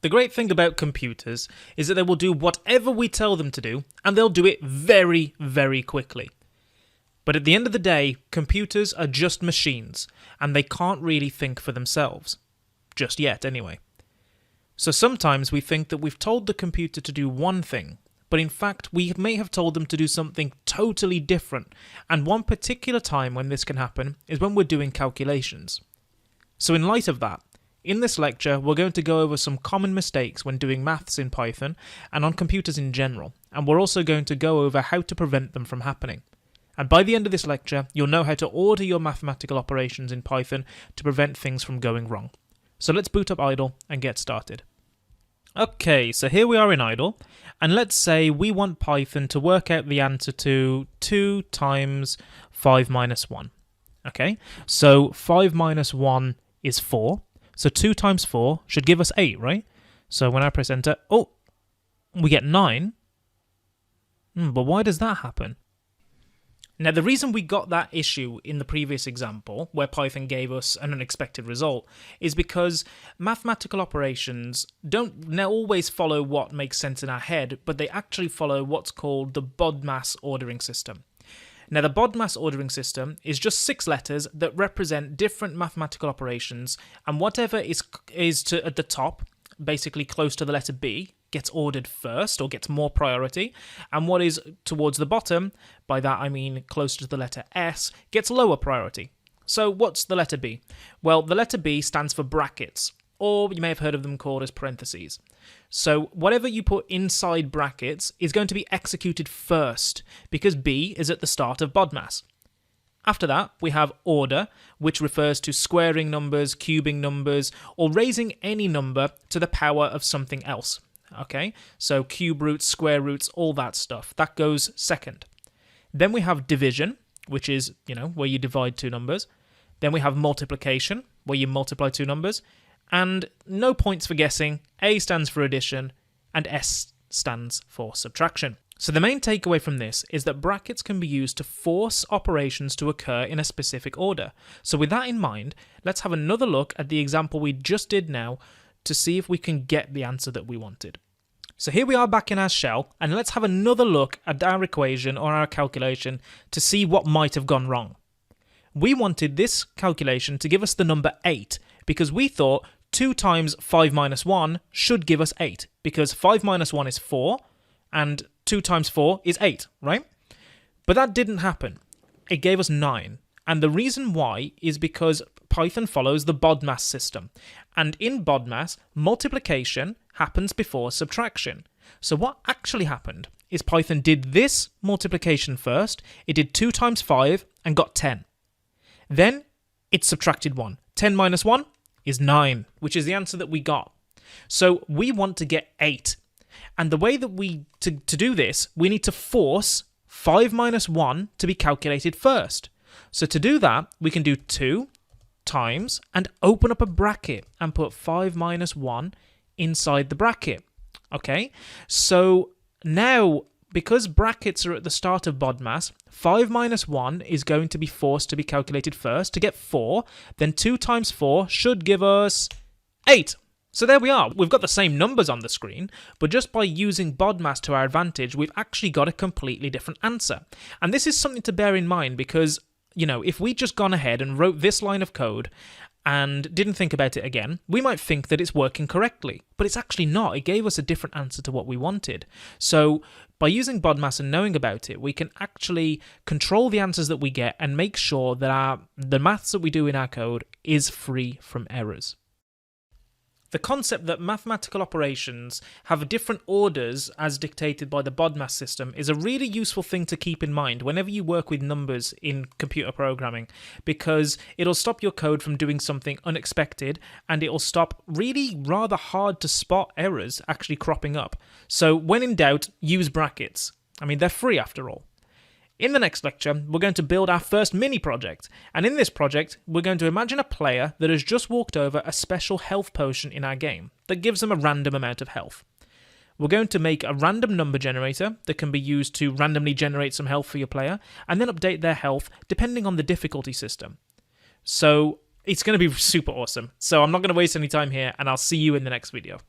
The great thing about computers is that they will do whatever we tell them to do, and they'll do it very, very quickly. But at the end of the day, computers are just machines, and they can't really think for themselves. Just yet, anyway. So sometimes we think that we've told the computer to do one thing, but in fact we may have told them to do something totally different, and one particular time when this can happen is when we're doing calculations. So in light of that, in this lecture, we're going to go over some common mistakes when doing maths in Python and on computers in general, and we're also going to go over how to prevent them from happening. And by the end of this lecture, you'll know how to order your mathematical operations in Python to prevent things from going wrong. So let's boot up idle and get started. Okay, so here we are in idle, and let's say we want Python to work out the answer to 2 times 5 minus 1. Okay, so 5 minus 1 is 4. So 2 times 4 should give us 8, right? So when I press enter, oh, we get 9. But why does that happen? Now, the reason we got that issue in the previous example, where Python gave us an unexpected result, is because mathematical operations don't now always follow what makes sense in our head, but they actually follow what's called the BODMAS ordering system. Now, the BODMAS ordering system is just 6 letters that represent different mathematical operations, and whatever is at the top, basically close to the letter B, gets ordered first or gets more priority, and what is towards the bottom, by that I mean closer to the letter S, gets lower priority. So what's the letter B? Well, the letter B stands for brackets, or you may have heard of them called as parentheses. So whatever you put inside brackets is going to be executed first, because B is at the start of BODMAS. After that, we have order, which refers to squaring numbers, cubing numbers, or raising any number to the power of something else. Okay, so cube roots, square roots, all that stuff. That goes second. Then we have division, which is, where you divide 2 numbers. Then we have multiplication, where you multiply 2 numbers. And no points for guessing, A stands for addition, and S stands for subtraction. So the main takeaway from this is that brackets can be used to force operations to occur in a specific order. So with that in mind, let's have another look at the example we just did now to see if we can get the answer that we wanted. So here we are back in our shell, and let's have another look at our equation or our calculation to see what might have gone wrong. We wanted this calculation to give us the number 8 because we thought 2 times 5 minus 1 should give us 8, because 5 minus 1 is 4, and 2 times 4 is 8, right? But that didn't happen. It gave us 9. And the reason why is because Python follows the BODMAS system. And in BODMAS, multiplication happens before subtraction. So what actually happened is Python did this multiplication first. It did 2 times 5 and got 10. Then it subtracted 1. 10 minus 1 is 9, which is the answer that we got. So we want to get 8. And the way that to do this, we need to force 5 minus 1 to be calculated first. So to do that, we can do 2 times and open up a bracket and put 5 minus 1 inside the bracket. Okay, so now, because brackets are at the start of BODMAS, 5 minus 1 is going to be forced to be calculated first to get 4, then 2 times 4 should give us 8. So there we are, we've got the same numbers on the screen, but just by using BODMAS to our advantage, we've actually got a completely different answer. And this is something to bear in mind because, if we'd just gone ahead and wrote this line of code and didn't think about it again, we might think that it's working correctly, but it's actually not. It gave us a different answer to what we wanted. So by using BODMAS and knowing about it, we can actually control the answers that we get and make sure that the maths that we do in our code is free from errors. The concept that mathematical operations have different orders as dictated by the BODMAS system is a really useful thing to keep in mind whenever you work with numbers in computer programming, because it'll stop your code from doing something unexpected, and it'll stop really rather hard to spot errors actually cropping up. So when in doubt, use brackets. I mean, they're free after all. In the next lecture, we're going to build our first mini project, and in this project, we're going to imagine a player that has just walked over a special health potion in our game that gives them a random amount of health. We're going to make a random number generator that can be used to randomly generate some health for your player, and then update their health depending on the difficulty system. So it's going to be super awesome. So I'm not going to waste any time here, and I'll see you in the next video.